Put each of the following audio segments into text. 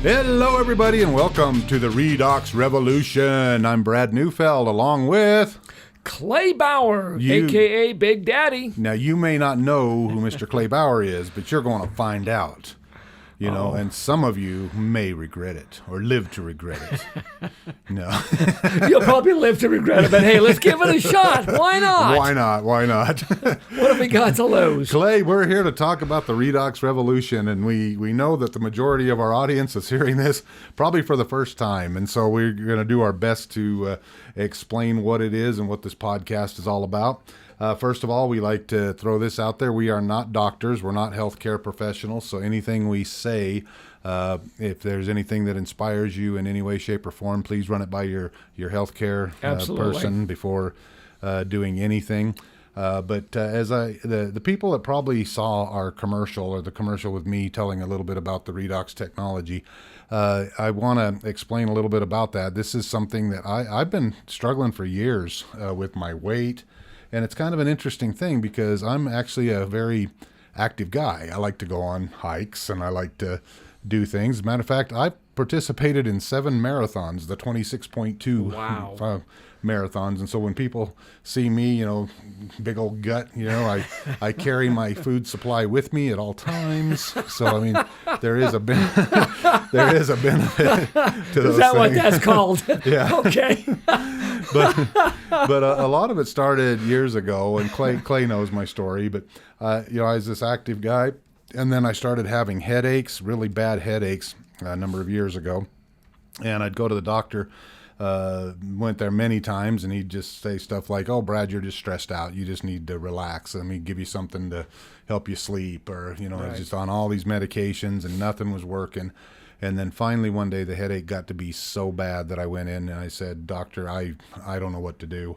Hello, everybody, and welcome to the Redox Revolution. I'm Brad Neufeld, along with Clay Bauer, a.k.a. Big Daddy. Now, you may not know who Mr. Clay Bauer is, but you're going to find out. You know, and some of you may regret it or live to regret it. No. You'll probably live to regret it, but hey, let's give it a shot. Why not? Why not? Why not? What have we got to lose? Clay, we're here to talk about the Redox Revolution, and we know that the majority of our audience is hearing this probably for the first time, and so we're going to do our best to explain what it is and what this podcast is all about. First of all, we like to throw this out there. We are not doctors. We're not healthcare professionals. So anything we say, if there's anything that inspires you in any way, shape, or form, please run it by your healthcare person before doing anything. But as the people that probably saw our commercial or the commercial with me telling a little bit about the Redox technology, I want to explain a little bit about that. This is something that I've been struggling for years with my weight. And it's kind of an interesting thing because I'm actually a very active guy. I like to go on hikes and I like to do things. As a matter of fact, I participated in 7 marathons, the 26.2 marathons. And so when people see me, you know, big old gut, you know, I carry my food supply with me at all times. So, I mean, there is a benefit to those Is that things. what that's called? Yeah. Okay. But a lot of it started years ago, and Clay knows my story. But you know, I was this active guy, and then I started having headaches, really bad headaches, a number of years ago. And I'd go to the doctor. Went there many times, and he'd just say stuff like, "Oh, Brad, you're just stressed out. You just need to relax. Let me give you something to help you sleep," or you know, I was just on all these medications, and nothing was working. And then finally one day the headache got to be so bad that I went in and I said, "Doctor, I don't know what to do."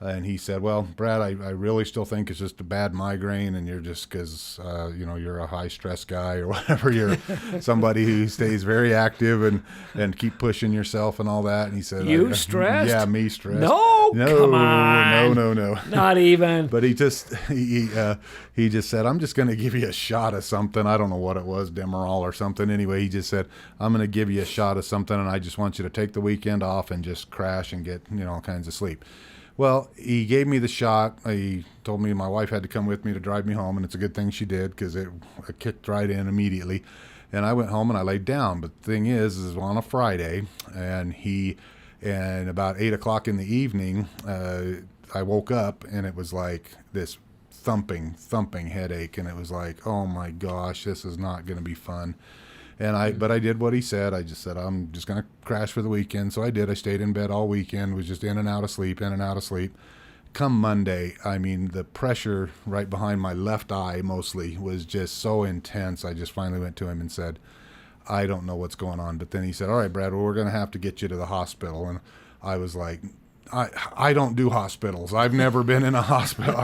And he said, "Well, Brad, I really still think it's just a bad migraine, and you're just because, you know, you're a high stress guy or whatever. You're somebody who stays very active and keep pushing yourself and all that." And he said, You stressed? Yeah, me stressed. No, come on. No. Not even. But he just said, "I'm just going to give you a shot of something." I don't know what it was, Demerol or something. Anyway, he just said, "I'm going to give you a shot of something, and I just want you to take the weekend off and just crash and get, you know, all kinds of sleep." Well, he gave me the shot. He told me my wife had to come with me to drive me home, and it's a good thing she did because it kicked right in immediately. And I went home and I laid down. But the thing is on a Friday, and about 8 o'clock in the evening, I woke up, and it was like this thumping headache, and it was like, oh my gosh, this is not going to be fun. And but I did what he said. I just said, I'm just going to crash for the weekend. So I did. I stayed in bed all weekend, was just in and out of sleep. Come Monday, I mean, the pressure right behind my left eye mostly was just so intense. I just finally went to him and said, "I don't know what's going on." But then he said, "All right, Brad, well, we're going to have to get you to the hospital." And I was like, I don't do hospitals. I've never been in a hospital.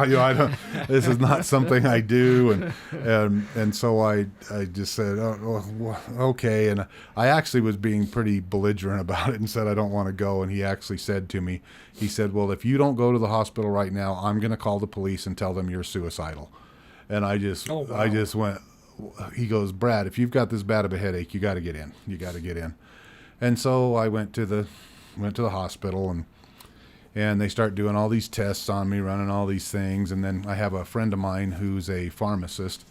This is not something I do. And so I just said, "Oh, okay." And I actually was being pretty belligerent about it and said, "I don't want to go." And he actually said to me, he said, "Well, if you don't go to the hospital right now, I'm going to call the police and tell them you're suicidal." And I just went, he goes, "Brad, if you've got this bad of a headache, you got to get in. You got to get in." And so I went to the hospital, and they start doing all these tests on me, running all these things. And then I have a friend of mine who's a pharmacist.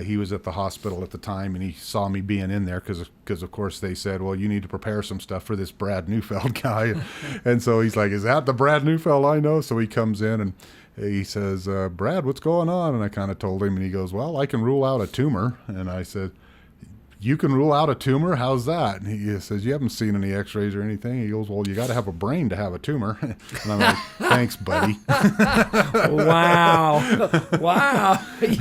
He was at the hospital at the time, and he saw me being in there because of course, they said, "Well, you need to prepare some stuff for this Brad Neufeld guy." And so he's like, "Is that the Brad Neufeld I know?" So he comes in, and he says, "Brad, what's going on?" And I kind of told him, and he goes, "Well, I can rule out a tumor." And I said, "You can rule out a tumor? How's that?" And he says, "You haven't seen any x-rays or anything." He goes, "Well, you got to have a brain to have a tumor." And I'm like, "Thanks, buddy." Wow.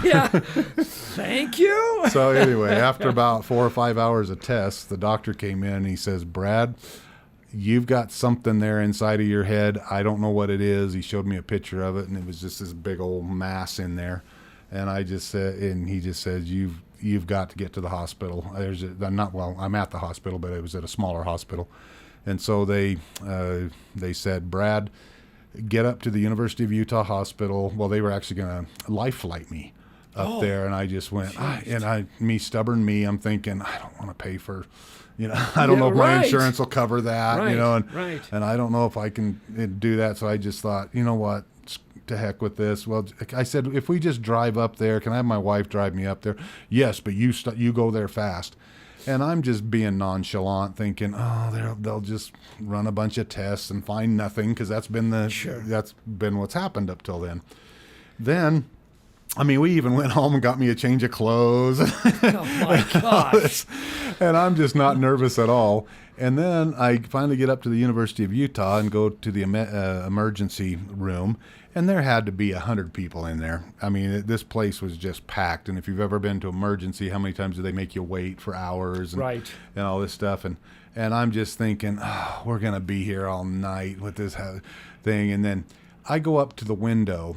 Yeah. Thank you. So anyway, after about 4 or 5 hours of tests, the doctor came in and he says, "Brad, you've got something there inside of your head. I don't know what it is." He showed me a picture of it, and it was just this big old mass in there. And I just said, and he just says, you've got to get to the hospital. I'm at the hospital, but it was at a smaller hospital. And so they said, "Brad, get up to the University of Utah hospital." Well, they were actually going to life flight me up there, and I just went, stubborn me, I'm thinking, I don't want to pay for, I don't know if my insurance will cover that, and I don't know if I can do that. So I just thought, you know what, to heck with this. Well, I said, if we just drive up there, can I have my wife drive me up there? Yes, but you go there fast. And I'm just being nonchalant, thinking, they'll just run a bunch of tests and find nothing, because that's been what's happened up till then. Then, I mean, we even went home and got me a change of clothes. Oh my gosh! And I'm just not nervous at all. And then I finally get up to the University of Utah and go to the emergency room, and there had to be 100 people in there. I mean, this place was just packed. And if you've ever been to emergency, how many times do they make you wait for hours and all this stuff? And I'm just thinking, we're going to be here all night with this thing. And then I go up to the window,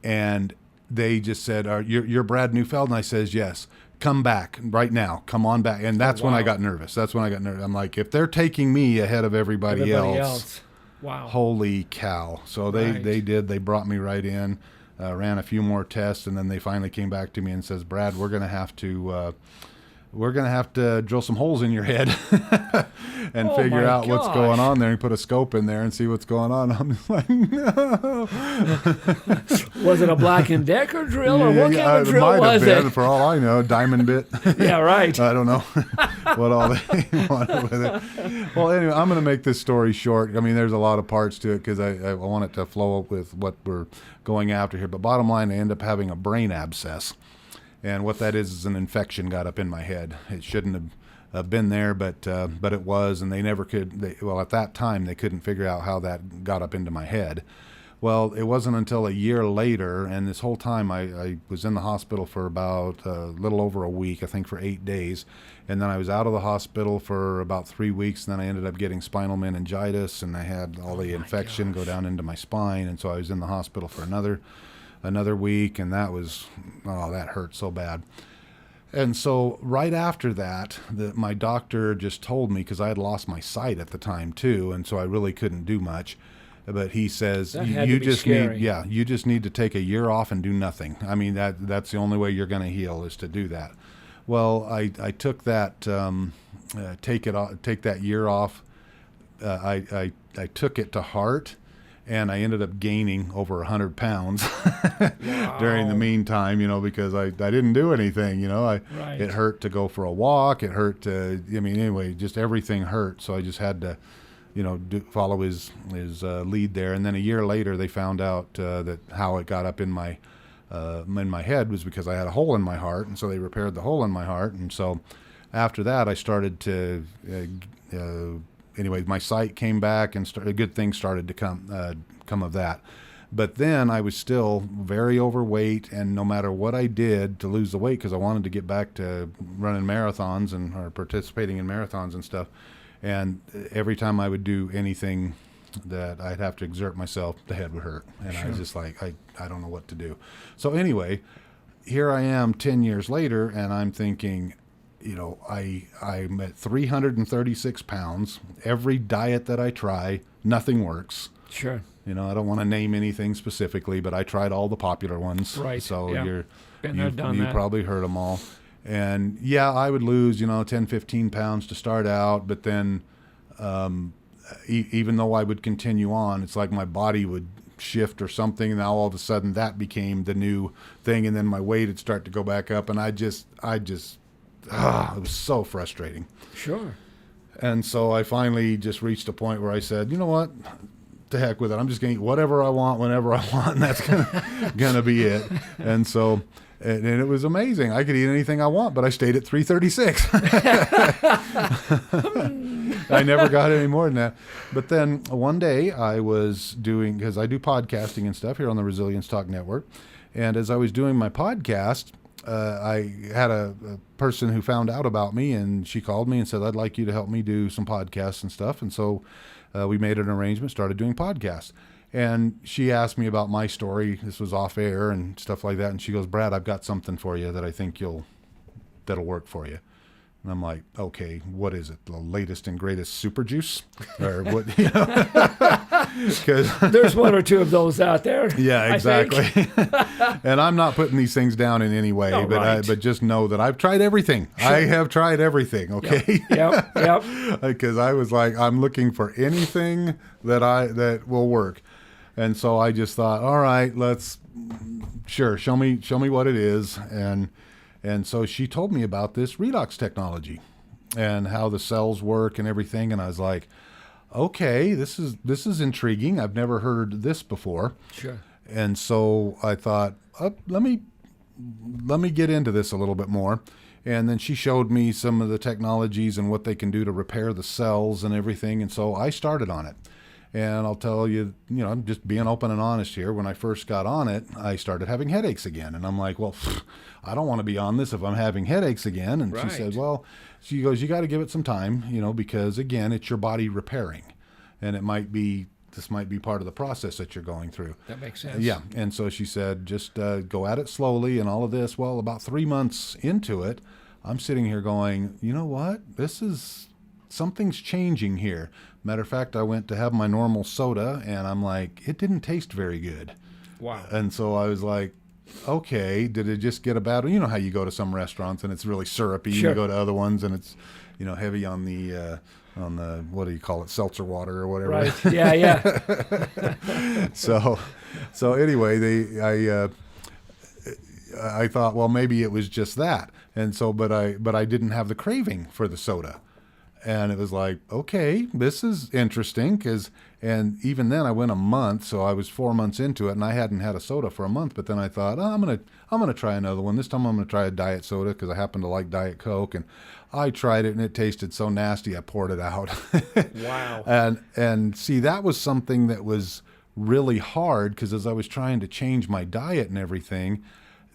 and they just said, you're Brad Neufeld? And I says, yes. Come back right now. Come on back. And that's when I got nervous. I'm like, if they're taking me ahead of everybody else. Wow. Holy cow. So they did. They brought me right in, ran a few more tests, and then they finally came back to me and says, Brad, we're going to have to drill some holes in your head and figure out what's going on there, and put a scope in there and see what's going on. I'm just like, no. Was it a Black & Decker drill, or what kind of drill was it? For all I know, diamond bit. Yeah, right. I don't know what all they wanted with it. Well, anyway, I'm going to make this story short. I mean, there's a lot of parts to it, because I want it to flow up with what we're going after here. But bottom line, I end up having a brain abscess. And what that is an infection got up in my head. It shouldn't have been there, but it was, and they never could. At that time, they couldn't figure out how that got up into my head. Well, it wasn't until a year later, and this whole time I was in the hospital for about a little over a week, I think for 8 days, and then I was out of the hospital for about 3 weeks, and then I ended up getting spinal meningitis, and I had all the infection go down into my spine, and so I was in the hospital for another week, and that hurt so bad. And so right after that, my doctor just told me, because I had lost my sight at the time too, and so I really couldn't do much. But he says, you just need to take a year off and do nothing. I mean, that's the only way you're going to heal, is to do that. Well, I took that take that year off. I took it to heart. And I ended up gaining over 100 pounds during the meantime, because I didn't do anything, It hurt to go for a walk. It hurt to, just everything hurt. So I just had to, follow his lead there. And then a year later, they found out that how it got up in my head was because I had a hole in my heart. And so they repaired the hole in my heart. And so after that, I started to my sight came back, and good things started to come of that. But then I was still very overweight, and no matter what I did to lose the weight, because I wanted to get back to running marathons or participating in marathons and stuff, and every time I would do anything that I'd have to exert myself, the head would hurt, and I was just like, I don't know what to do. So anyway, here I am 10 years later, and I'm thinking, I'm at 336 pounds. Every diet that I try, nothing works. Sure. I don't want to name anything specifically, but I tried all the popular ones. Right. So you probably heard them all. And I would lose, 10, 15 pounds to start out, but then even though I would continue on, it's like my body would shift or something, and now all of a sudden that became the new thing, and then my weight would start to go back up, and it was so frustrating. Sure. And so I finally just reached a point where I said, you know what, to heck with it. I'm just going to eat whatever I want, whenever I want, and that's gonna be it. And so, and it was amazing. I could eat anything I want, but I stayed at 336. I never got any more than that. But then one day I was doing, because I do podcasting and stuff here on the Resilience Talk Network, and as I was doing my podcast, I had a person who found out about me, and she called me and said, I'd like you to help me do some podcasts and stuff. And so we made an arrangement, started doing podcasts. And she asked me about my story. This was off air and stuff like that. And she goes, Brad, I've got something for you that I think that'll work for you. And I'm like, okay, what is it? The latest and greatest super juice? Or what? You know? 'Cause There's one or two of those out there. yeah, exactly. I think. And I'm not putting these things down in any way, Oh, right. but just know that I've tried everything. I have tried everything. Okay. Yep. Because I was like, I'm looking for anything that will work. And so I just thought, all right, show me what it is. And so she told me about this Redox technology and how the cells work and everything. And I was like, okay, this is intriguing. I've never heard this before. Sure. And so I thought, let me get into this a little bit more. And then she showed me some of the technologies and what they can do to repair the cells and everything. And so I started on it. And I'll tell you, I'm just being open and honest here. When I first got on it, I started having headaches again. And I'm like, well, I don't want to be on this if I'm having headaches again. And Right. she said, well, she goes, you got to give it some time, because again, it's your body repairing. And this might be part of the process that you're going through. That makes sense. Yeah. And so she said, just go at it slowly and all of this. Well, about 3 months into it, I'm sitting here going, you know what? Something's changing here. Matter of fact, I went to have my normal soda and I'm like, it didn't taste very good. Wow. And so I was like, okay, did it just get a bad one? You know how you go to some restaurants and it's really syrupy. Sure. You go to other ones and it's, heavy on the, what do you call it? Seltzer water or whatever. Right. Yeah. So anyway, I thought, well, maybe it was just that. And so, but I didn't have the craving for the soda. And it was like, okay, this is interesting and even then I went a month, so I was 4 months into it and I hadn't had a soda for a month, but then I thought, I'm going to try another one. This time I'm going to try a diet soda because I happen to like Diet Coke, and I tried it and it tasted so nasty I poured it out. Wow. And see, that was something that was really hard because as I was trying to change my diet and everything,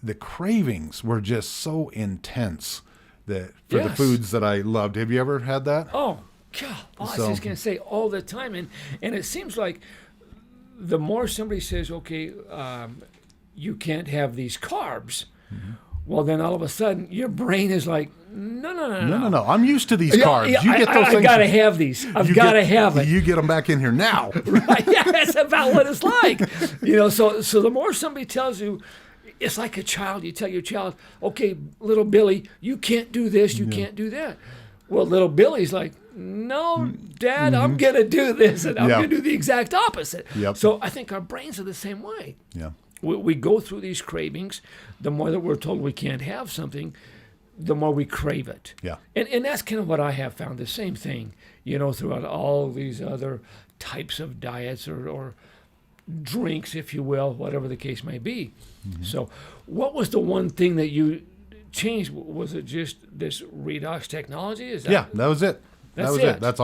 the cravings were just so intense. For the Yes. foods that I loved. Have you ever had that? Oh, God. I was So- just going to say all the time. And it seems like the more somebody says, okay, you can't have these carbs, well, then all of a sudden your brain is like, no. I'm used to these carbs. Yeah, You get those I things. got to have these. I've got to have it. You get them back in here now. Right? Yeah, that's about what it's like. So the more somebody tells you, it's like a child. You tell your child, okay, little Billy, you can't do this, you can't do that. Well, little Billy's like, no, Dad, I'm going to do this, and I'm Yeah. going to do the exact opposite. Yep. So I think our brains are the same way. Yeah. We go through these cravings. The more that we're told we can't have something, the more we crave it. Yeah. And that's kind of what I have found, the same thing, throughout all these other types of diets or drinks, if you will, whatever the case may be. So what was the one thing that you changed? Was it just this redox technology? Is that Yeah, that was it. That's That was it. it. That's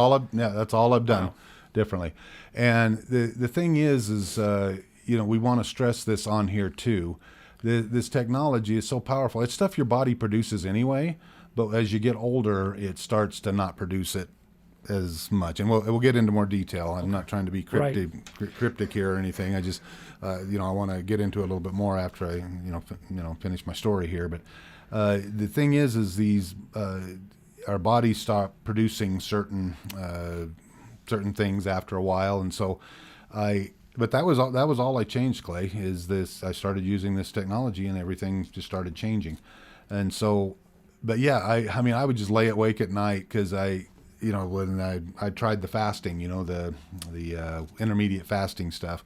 all I've done Wow. differently. And the thing is we want to stress this on here too. This technology is so powerful. It's stuff your body produces anyway, but as you get older, it starts to not produce it as much. And we'll get into more detail. I'm not trying to be cryptic here or anything. I just I want to get into it a little bit more after I finish my story here. But the thing is these our bodies stop producing certain things after a while, and so But that was all I changed, Clay. Is this? I started using this technology, and everything just started changing. And so, but yeah, I mean, I would just lay awake at night because when I tried the fasting, the intermediate fasting stuff.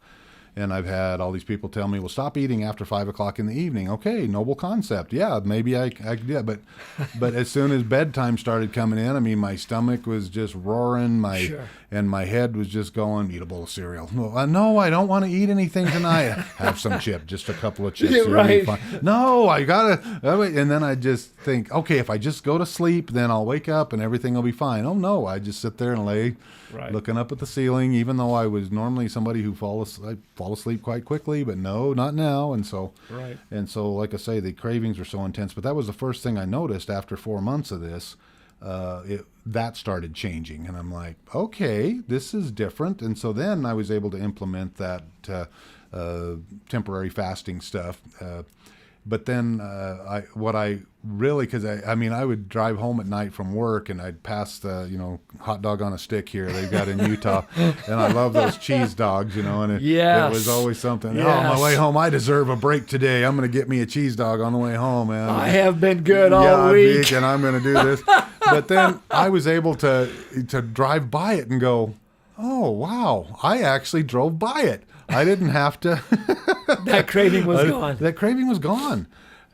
And I've had all these people tell me, well, stop eating after 5 o'clock in the evening. Okay, noble concept. Yeah, maybe I could do that. But as soon as bedtime started coming in, I mean, my stomach was just roaring. And my head was just going, eat a bowl of cereal. No, I don't want to eat anything tonight. Have some chip, just a couple of chips. Yeah, right. No, I got to. And then I just think, okay, if I just go to sleep, then I'll wake up and everything will be fine. Oh, no, I just sit there and lay looking up at the ceiling, even though I was normally somebody who fall asleep quite quickly, but no, not now. And so, like I say, the cravings were so intense. But that was the first thing I noticed after 4 months of this. That started changing, and I'm like, okay, this is different. And so then I was able to implement that temporary fasting stuff. But then because I mean, I would drive home at night from work and I'd pass the, hot dog on a stick here they've got in Utah. And I love those cheese dogs, and it was always something. Yes. Oh, on my way home, I deserve a break today. I'm going to get me a cheese dog on the way home, man. I have been good all week. And I'm going to do this. But then I was able to drive by it and go, oh, wow, I actually drove by it. I didn't have to. That craving was gone. That craving was gone.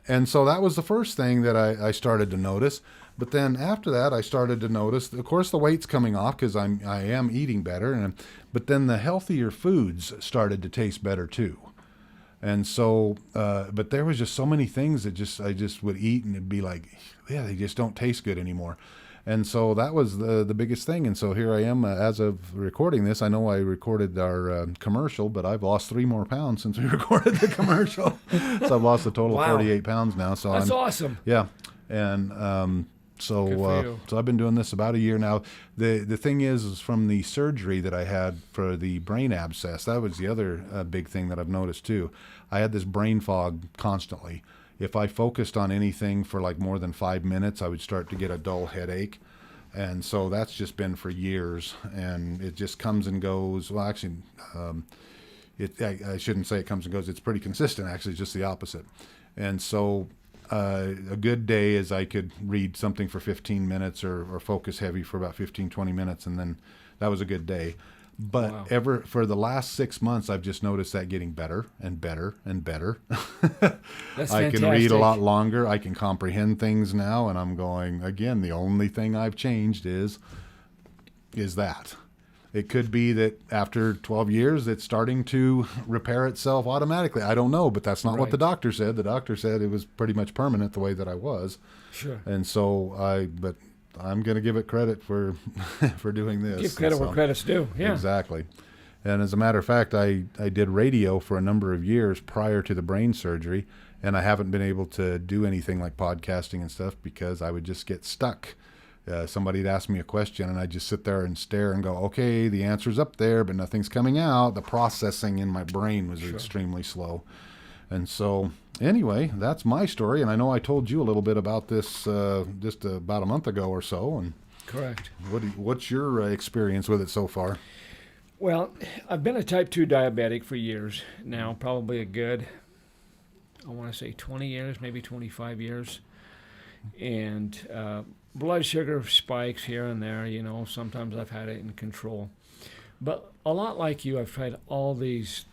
And so that was the first thing that I started to notice. But then after that, I started to notice, of course, the weight's coming off because I am eating better. But then the healthier foods started to taste better too. And so, but there was just so many things that I just would eat and it'd be like, yeah, they just don't taste good anymore. And so that was the biggest thing. And so here I am as of recording this. I know I recorded our commercial, but I've lost 3 more pounds since we recorded the commercial. So I've lost a total of 48 pounds now. So that's awesome. Yeah. And so I've been doing this about a year now. The thing is from the surgery that I had for the brain abscess, that was the other big thing that I've noticed too. I had this brain fog constantly. If I focused on anything for like more than 5 minutes, I would start to get a dull headache. And so that's just been for years, and it just comes and goes. Well, actually, I shouldn't say it comes and goes. It's pretty consistent, actually, just the opposite. And so a good day is I could read something for 15 minutes or focus heavy for about 15, 20 minutes, and then that was a good day. But for the last 6 months, I've just noticed that getting better and better and better. That's I fantastic. can read a lot longer. I can comprehend things now, and I'm going, again, the only thing I've changed is that. It could be that after 12 years, it's starting to repair itself automatically. I don't know, but that's not what the doctor said. The doctor said it was pretty much permanent the way that I was. Sure. And so I'm going to give it credit for doing this. Give credit where credit's due. Yeah. Exactly. And as a matter of fact, I did radio for a number of years prior to the brain surgery, and I haven't been able to do anything like podcasting and stuff because I would just get stuck. Somebody'd ask me a question, and I'd just sit there and stare and go, okay, the answer's up there, but nothing's coming out. The processing in my brain was extremely slow. And so anyway, that's my story. And I know I told you a little bit about this just about a month ago or so. And correct. What's your experience with it so far? Well, I've been a type 2 diabetic for years now, probably a good, I want to say 20 years, maybe 25 years. And blood sugar spikes here and there, sometimes I've had it in control. But a lot like you, I've tried all these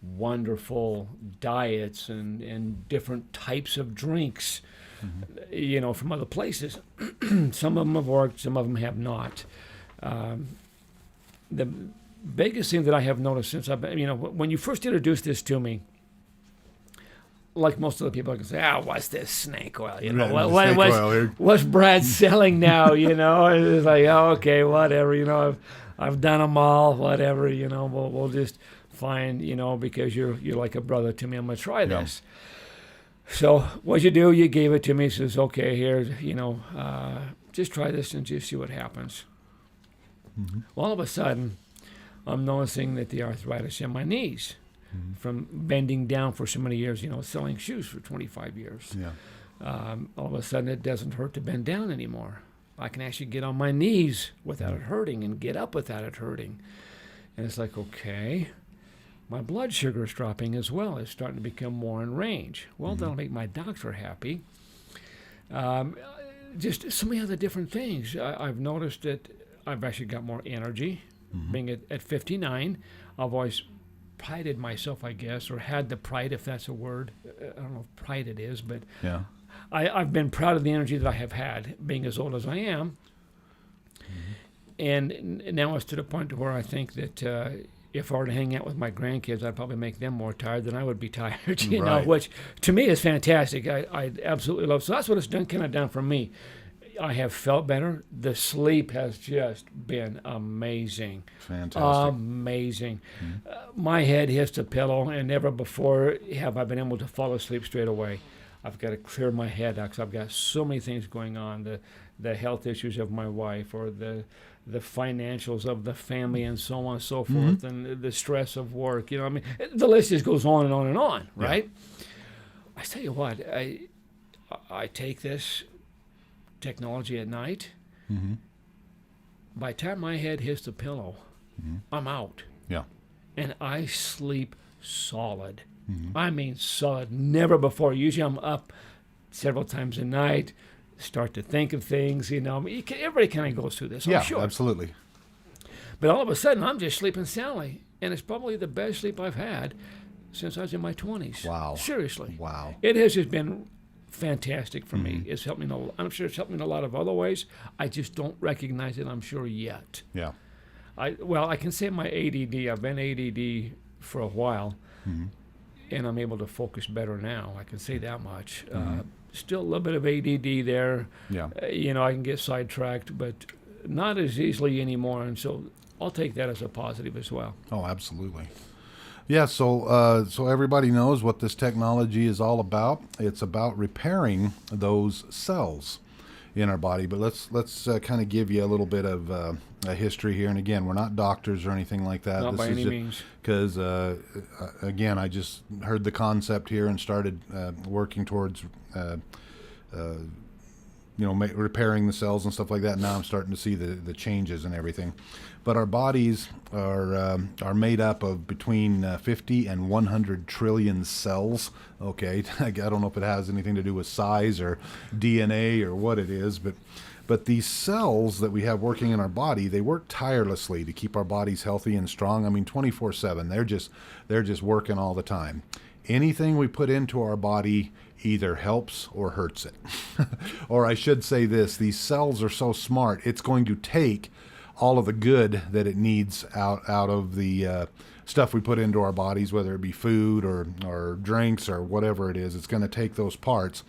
wonderful diets and different types of drinks, from other places. Some of them have worked, some of them have not. The biggest thing that I have noticed since I've been, when you first introduced this to me, like most of the people, I can say, what's this snake oil? What's Brad selling now? It's like, okay, whatever. I've done them all. Whatever. We'll just find, because you're like a brother to me. I'm gonna try this. So what you do? You gave it to me. Says, okay, here, just try this and just see what happens. Mm-hmm. All of a sudden, I'm noticing that the arthritis in my knees. From bending down for so many years, selling shoes for 25 years. Yeah. All of a sudden, it doesn't hurt to bend down anymore. I can actually get on my knees without it hurting and get up without it hurting. And it's like, okay, my blood sugar is dropping as well. It's starting to become more in range. Well, that'll make my doctor happy. Just so many other different things. I've noticed that I've actually got more energy. Being at 59, I've always prided myself, I guess, or had the pride, if that's a word. I don't know if pride it is, but yeah. I've been proud of the energy that I have had, being as old as I am. And now it's to the point where I think that if I were to hang out with my grandkids, I'd probably make them more tired than I would be tired, you know, which to me is fantastic. I absolutely love. So that's what it's done for me. I have felt better. The sleep has just been amazing. Fantastic. Amazing. My head hits the pillow, and never before have I been able to fall asleep straight away. I've got to clear my head out because I've got so many things going on. The health issues of my wife, or the financials of the family, and so on and so forth, and the stress of work. The list just goes on and on and on, right? Yeah. I tell you what, I take this technology at night. Mm-hmm. By the time my head hits the pillow, I'm out. Yeah. And I sleep solid. Mm-hmm. I mean solid. Never before. Usually I'm up several times a night, start to think of things, you know. I mean, everybody kind of goes through this, I'm Yeah, sure. absolutely. But all of a sudden, I'm just sleeping soundly. And it's probably the best sleep I've had since I was in my 20s. Wow. Seriously. Wow. It has just been fantastic for me. It's helped me I'm sure it's helped me in a lot of other ways. I just don't recognize it, I'm sure, yet. Yeah. I can say my ADD, I've been ADD for a while, and I'm able to focus better now. I can say that much. Still a little bit of ADD there. Yeah. You know, I can get sidetracked, but not as easily anymore. And so I'll take that as a positive as well. Oh, absolutely. Yeah, so everybody knows what this technology is all about. It's about repairing those cells in our body. But let's kind of give you a little bit of a history here. And again, we're not doctors or anything like that. Not by any means. Because again, I just heard the concept here and started working towards repairing the cells and stuff like that. Now I'm starting to see the changes and everything. But our bodies are made up of between 50 and 100 trillion cells. Okay, I don't know if it has anything to do with size or DNA or what it is, but these cells that we have working in our body, they work tirelessly to keep our bodies healthy and strong. I mean, 24/7. They're just working all the time. Anything we put into our body either helps or hurts it. Or I should say this, these cells are so smart, it's going to take all of the good that it needs out of the stuff we put into our bodies, whether it be food or drinks or whatever it is. It's going to take those parts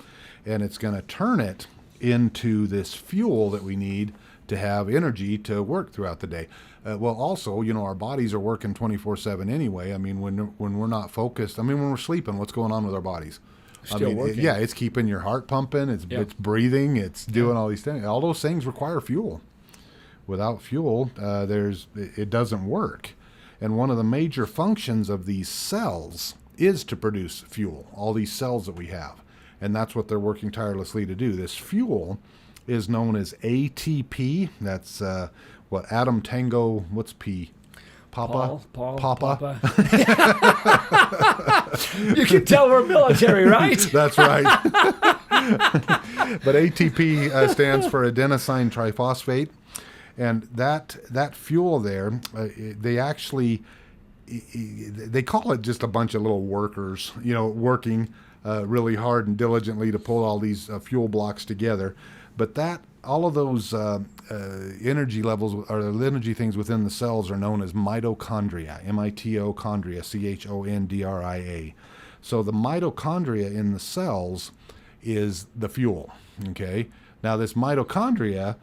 and it's going to turn it into this fuel that we need to have energy to work throughout the day. Well, also, our bodies are working 24/7 anyway. I mean, when we're not focused, when we're sleeping, what's going on with our bodies? Still working. It's keeping your heart pumping. It's breathing. It's doing all these things. All those things require fuel. Without fuel, it doesn't work. And one of the major functions of these cells is to produce fuel. All these cells that we have, and that's what they're working tirelessly to do. This fuel is known as ATP. That's what Adam Tango. What's P? Papa. Papa. You can tell we're military, right? That's right. But ATP stands for adenosine triphosphate, and that fuel there, they call it just a bunch of little workers, working really hard and diligently to pull all these fuel blocks together. But all of those energy levels or energy things within the cells are known as mitochondria, mitochondria, chondria. So the mitochondria in the cells is the fuel. Okay. Now this mitochondria,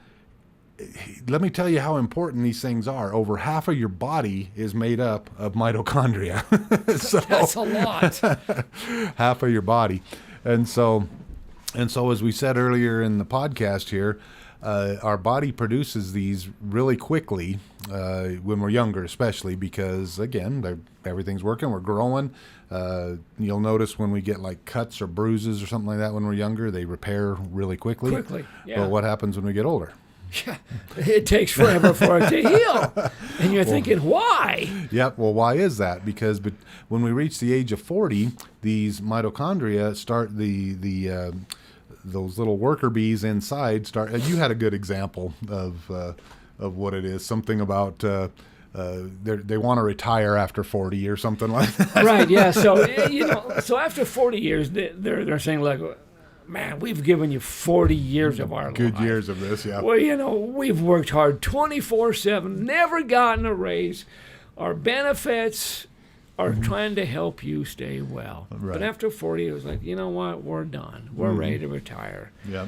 let me tell you how important these things are. Over half of your body is made up of mitochondria. So that's a lot. Half of your body, and so as we said earlier in the podcast here, our body produces these really quickly when we're younger, especially because, again, everything's working, we're growing. You'll notice when we get like cuts or bruises or something like that when we're younger, they repair really quickly. Yeah. But what happens when we get older? Yeah, it takes forever for it to heal. And you're thinking, why? Yep. Well, why is that? Because when we reach the age of 40, these mitochondria start those little worker bees inside start. You had a good example of what it is. Something about they want to retire after 40 or something like that. Right. Yeah. So so after 40 years, they're saying like, man, we've given you 40 years of our life. Good years of this. Yeah. Well, we've worked hard 24/7, never gotten a raise. Our benefits are trying to help you stay well. Right. But after 40, it was like, you know what? We're done. We're ready to retire. Yeah.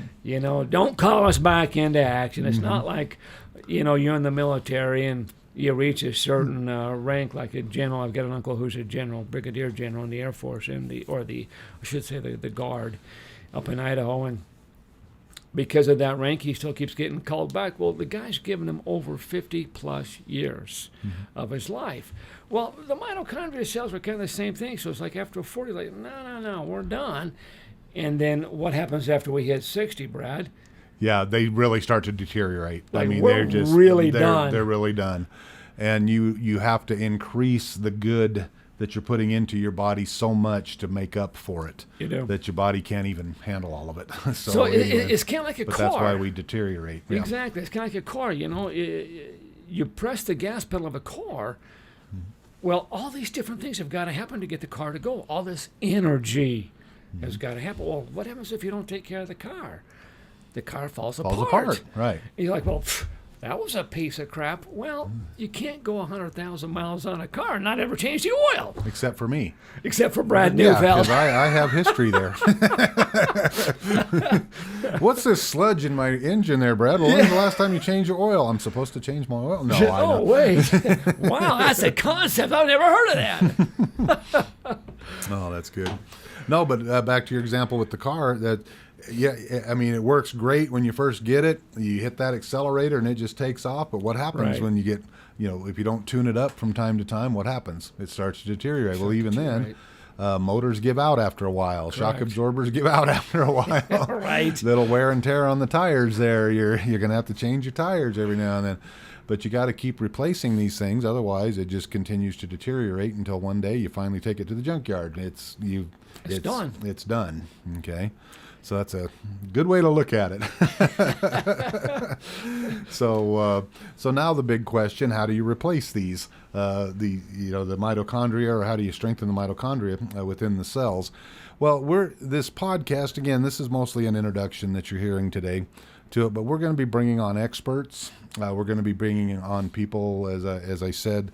Don't call us back into action. It's not like, you're in the military and you reach a certain rank like a general. I've got an uncle who's a general, brigadier general in the Air Force, the Guard up in Idaho. And because of that rank, he still keeps getting called back. Well, the guy's given him over 50-plus years of his life. Well, the mitochondria cells were kind of the same thing. So it's like after 40, like, no, we're done. And then what happens after we hit 60, Brad? Yeah, they really start to deteriorate. Like, I mean, we're really done. They're really done. And you have to increase the good that you're putting into your body so much to make up for it, You do. that your body can't even handle all of it. So anyway, it's kind of like a but car. that's why we deteriorate. Yeah. Exactly. It's kind of like a car. You know, you press the gas pedal of a car. Well, all these different things have got to happen to get the car to go. All this energy has got to happen. Well, what happens if you don't take care of the car? The car falls apart. Right. You're like, well, that was a piece of crap. Well, you can't go 100,000 miles on a car and not ever change the oil. Except for me. Except for Brad Yeah, Neufeld. because I have history there. What's this sludge in my engine there, Brad? Well, when's the last time you changed your oil? I'm supposed to change my oil? No, I Oh, know. wait. Wow, that's a concept. I've never heard of that. Oh, that's good. No, but back to your example with the car, I mean, it works great when you first get it. You hit that accelerator and it just takes off. But what happens Right. when you get, if you don't tune it up from time to time, what happens? It starts to deteriorate. Well, even then, motors give out after a while. Shock Correct. absorbers give out after a while. Right. Little wear and tear on the tires there. You're going to have to change your tires every now and then. But you got to keep replacing these things. Otherwise, it just continues to deteriorate until one day you finally take it to the junkyard. It's done. It's done. Okay. So that's a good way to look at it. So now the big question: how do you replace these? The mitochondria, or how do you strengthen the mitochondria within the cells? Well, this podcast again. This is mostly an introduction that you're hearing today to it, but we're going to be bringing on experts. We're going to be bringing on people, as I said.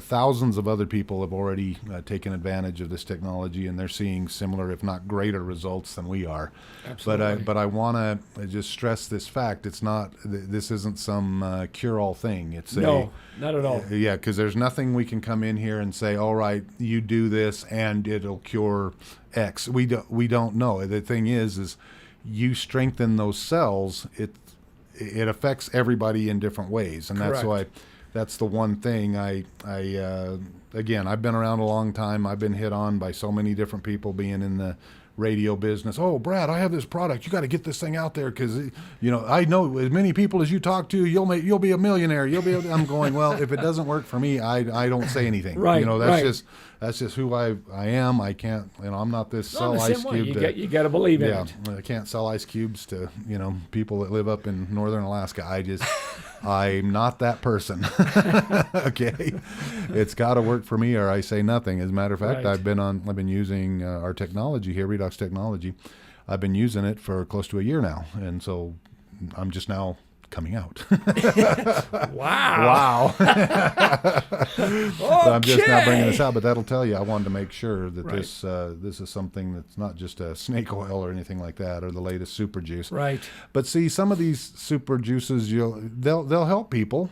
Thousands of other people have already taken advantage of this technology, and they're seeing similar, if not greater, results than we are. Absolutely. But I want to just stress this fact: it's not. This isn't some cure-all thing. It's No, not at all. Yeah, because there's nothing we can come in here and say, "All right, you do this, and it'll cure X." We don't know. The thing is you strengthen those cells. It affects everybody in different ways, and that's Correct. why. That's the one thing again, I've been around a long time. I've been hit on by so many different people being in the radio business. Oh, Brad, I have this product. You got to get this thing out there because, I know as many people as you talk to, you'll be a millionaire. I'm going, well, if it doesn't work for me, I don't say anything. Right, That's just who I am. I can't, I'm not this No, sell the ice same way. cube. You got to believe in Yeah, it. I can't sell ice cubes to, people that live up in northern Alaska. I'm not that person. Okay. It's got to work for me or I say nothing. As a matter of fact, Right. I've been using our technology here, Redox technology. I've been using it for close to a year now. And so I'm just now coming out. Wow. So I'm just now bringing this out, but that'll tell you I wanted to make sure that Right. this is something that's not just a snake oil or anything like that, or the latest super juice. Right. But see, some of these super juices, they'll help people.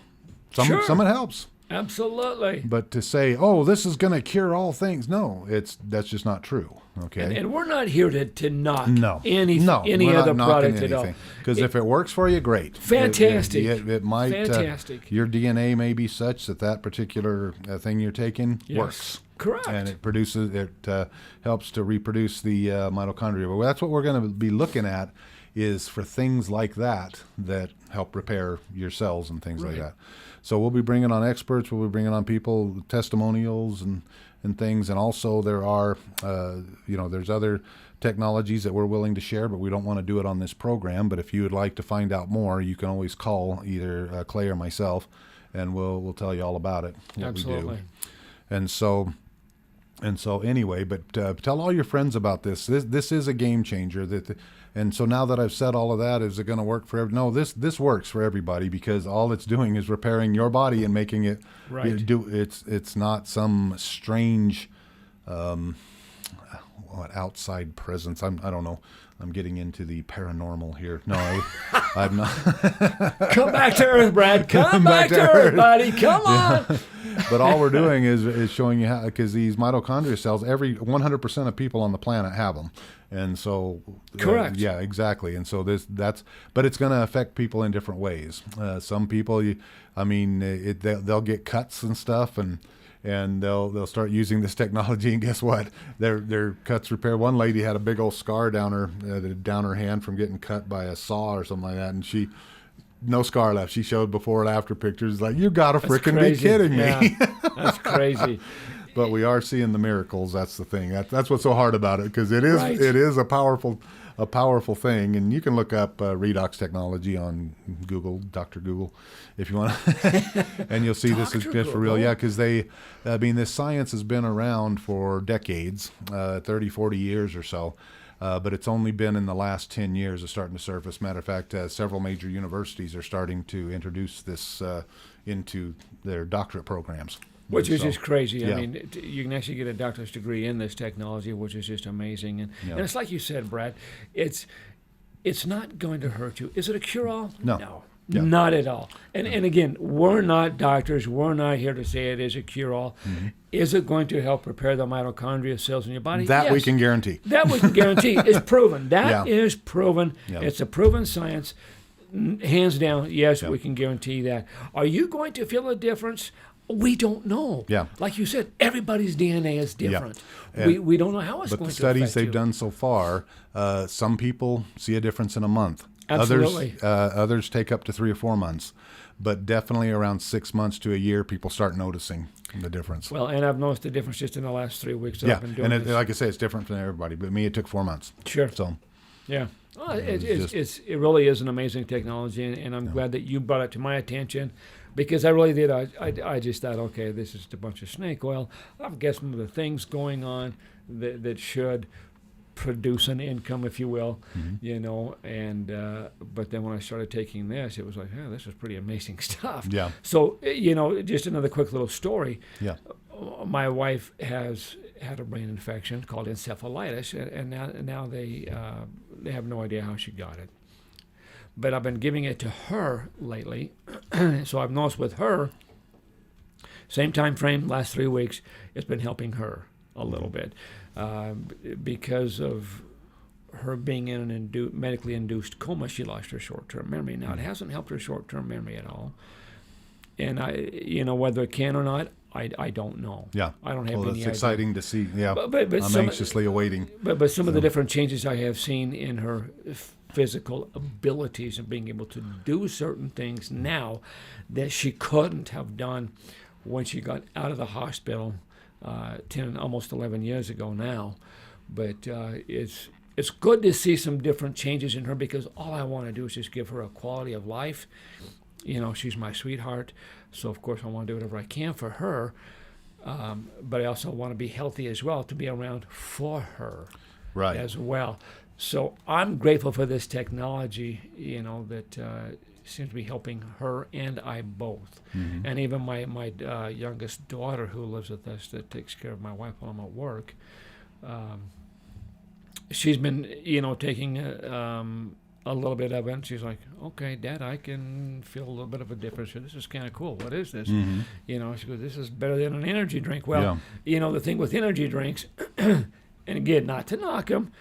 Sure. Some it helps. Absolutely. But to say, oh, this is going to cure all things, no, that's just not true. Okay. And we're not here to knock any any other product at all. Because if it works for you, great. Fantastic. It might. Fantastic. Your DNA may be such that particular thing you're taking Yes. works. Correct. And it helps to reproduce the mitochondria. But that's what we're going to be looking at, is for things like that help repair your cells and things like Right. that. So we'll be bringing on experts. We'll be bringing on people, testimonials and things. And also there are, there's other technologies that we're willing to share, but we don't want to do it on this program. But if you would like to find out more, you can always call either Clay or myself, and we'll tell you all about it, what Absolutely. we do. And so anyway, but tell all your friends about this. This is a game changer. And so now that I've said all of that, is it going to work for everyone? No, this works for everybody, because all it's doing is repairing your body and making it Right. It's not some strange outside presence. I don't know. I'm getting into the paranormal here. No, I'm not. Come back to Earth, Brad. Come back to Earth, buddy. Come on. But all we're doing is showing you how, because these mitochondria cells, every 100% of people on the planet have them. And so, correct. Yeah, exactly. And so but it's going to affect people in different ways. Some people, they'll get cuts and stuff, and they'll start using this technology, and guess what? Their cuts repair. One lady had a big old scar down her hand from getting cut by a saw or something like that, and no scar left. She showed before and after pictures. Like, you got to freaking be kidding me. That's crazy. But we are seeing the miracles. That's the thing. That's what's so hard about it, because it is Right. it is a powerful thing. And you can look up Redox technology on Google, Dr. Google, if you want, and you'll see this is just for real. Yeah, because this science has been around for decades, 30, 40 years or so. But it's only been in the last 10 years it's starting to surface. Matter of fact, several major universities are starting to introduce this into their doctorate programs. Which is just crazy. Yeah. I mean, you can actually get a doctor's degree in this technology, which is just amazing. And it's like you said, Brad, it's not going to hurt you. Is it a cure-all? No. Yeah. Not at all. And again, we're not doctors. We're not here to say it is a cure-all. Mm-hmm. Is it going to help repair the mitochondria cells in your body? That yes. we can guarantee. That we can guarantee. It's proven. That Yeah. is proven. Yeah. It's a proven science. Hands down, yes, we can guarantee that. Are you going to feel a difference? We don't know. Yeah. Like you said, everybody's DNA is different. Yeah. We don't know how it's going to affect you. But the studies they've done so far, some people see a difference in a month. Absolutely. Others take up to 3 or 4 months. But definitely around 6 months to a year, people start noticing the difference. Well, and I've noticed the difference just in the last 3 weeks that I've been doing this. Like I say, it's different for everybody. But me, it took 4 months. Sure. So, yeah. Well, it really is an amazing technology, and I'm glad that you brought it to my attention, because I really did. I just thought, okay, this is just a bunch of snake oil. I've got some of the things going on that should produce an income, if you will, and but then when I started taking this, it was like, oh, this is pretty amazing stuff. Yeah. So, just another quick little story. Yeah. My wife has had a brain infection called encephalitis, and now they have no idea how she got it. But I've been giving it to her lately, so I've noticed with her, same time frame, last 3 weeks, it's been helping her a little bit because of her being in an medically induced coma. She lost her short-term memory. Now, it hasn't helped her short-term memory at all, and whether it can or not, I don't know. Yeah. I don't have any idea. It's exciting to see. Yeah. But I'm anxiously awaiting. But some of the different changes I have seen in her physical abilities and being able to do certain things now that she couldn't have done when she got out of the hospital 10, almost 11 years ago now. But it's good to see some different changes in her, because all I want to do is just give her a quality of life. She's my sweetheart, so of course I want to do whatever I can for her, but I also want to be healthy as well, to be around for her as well. So I'm grateful for this technology, that seems to be helping her and I both. Mm-hmm. And even my youngest daughter, who lives with us, that takes care of my wife while I'm at work, she's been, taking a little bit of it, and she's like, okay, Dad, I can feel a little bit of a difference here. This is kind of cool. What is this? Mm-hmm. She goes, this is better than an energy drink. Well, the thing with energy drinks, and again, not to knock them,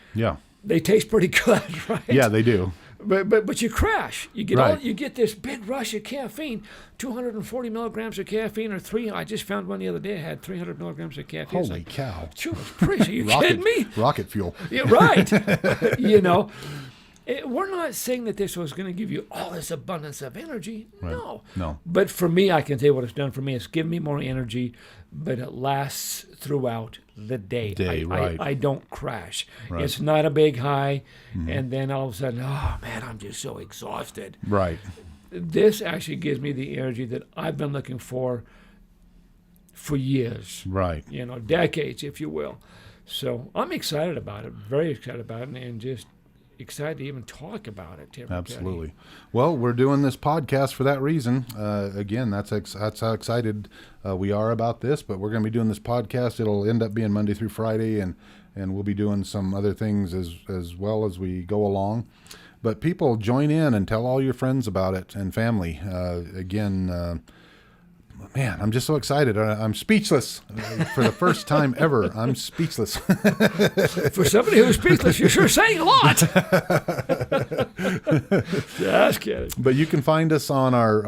they taste pretty good, right? Yeah, they do. But you crash. You get right. you get this big rush of caffeine, 240 milligrams of caffeine, or I just found one the other day, had 300 milligrams of caffeine. Holy cow. Are you kidding me? Rocket fuel. Yeah, right. We're not saying that this was going to give you all this abundance of energy. Right. No. But for me, I can tell you what it's done for me. It's given me more energy, but it lasts throughout the day. Right. I don't crash. Right. It's not a big high, and then all of a sudden, oh, man, I'm just so exhausted. Right. This actually gives me the energy that I've been looking for years. Right. Decades, if you will. So I'm excited about it, very excited about it, and just excited to even talk about it to everybody. Absolutely. Well, we're doing this podcast for that reason. Again, that's how excited we are about this. But we're going to be doing this podcast. It'll end up being Monday through Friday, and we'll be doing some other things as well as we go along. But people, join in and tell all your friends about it and family. Man, I'm just so excited. I'm speechless for the first time ever. I'm speechless. For somebody who's speechless, you're sure saying a lot. Just kidding. But you can find us on our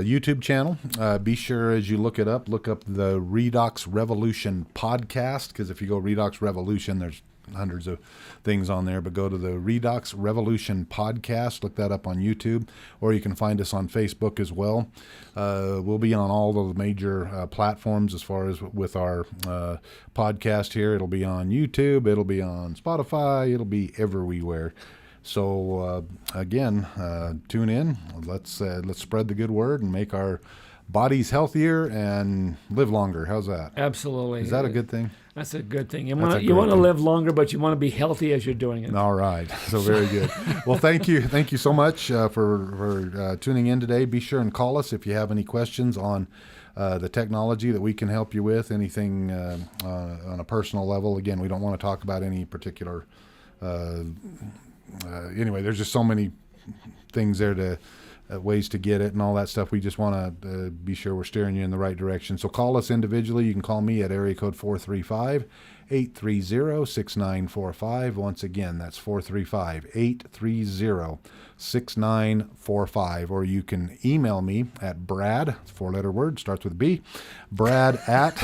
YouTube channel. Be sure as you look up the Redox Revolution podcast, because if you go Redox Revolution, there's hundreds of things on there, but go to the Redox Revolution podcast, look that up on YouTube, or you can find us on Facebook as well. We'll be on all the major platforms as far as with our podcast here. It'll be on YouTube, it'll be on Spotify, it'll be everywhere. So again, tune in. Let's spread the good word and make our bodies healthier and live longer. How's that? Absolutely. Is that a good thing? That's a good thing. You want to live longer, but you want to be healthy as you're doing it. All right. So very good. Well, thank you so much for tuning in today. Be sure and call us if you have any questions on the technology that we can help you with, anything on a personal level. Again, we don't want to talk about any particular. Anyway, there's just so many things there to. Ways to get it and all that stuff. We just want to be sure we're steering you in the right direction. So call us individually. You can call me at area code 435-830-6945. Once again, that's 435-830-6945. Or you can email me at Brad, 4-letter word, starts with B, Brad at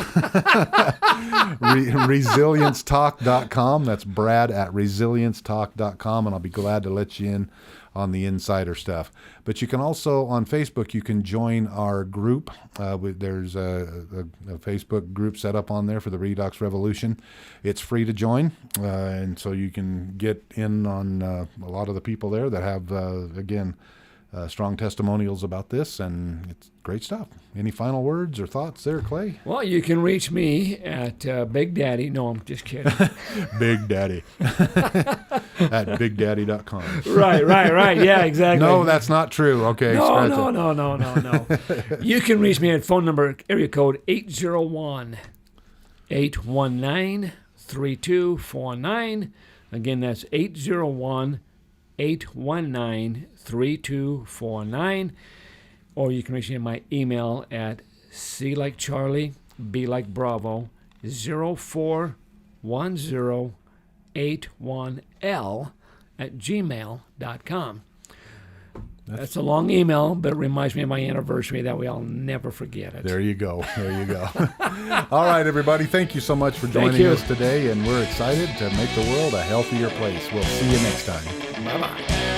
resiliencetalk.com. That's Brad at resiliencetalk.com, and I'll be glad to let you in on the insider stuff. But you can also, on Facebook, you can join our group. There's a Facebook group set up on there for the Redox Revolution. It's free to join, and so you can get in on a lot of the people there that have, strong testimonials about this, and it's great stuff. Any final words or thoughts there, Clay? Well, you can reach me at Big Daddy. No, I'm just kidding. Big Daddy. At BigDaddy.com. Right. Yeah, exactly. No, that's not true. Okay. No. You can reach me at phone number, area code 801-819-3249. Again, that's 801-819-3249. Or you can reach me in my email at C like Charlie, B like Bravo, 041081L at gmail.com. That's a long email, but it reminds me of my anniversary. That way I'll never forget it. There you go. All right, everybody. Thank you so much for joining us today, and we're excited to make the world a healthier place. We'll see you next time. Bye-bye.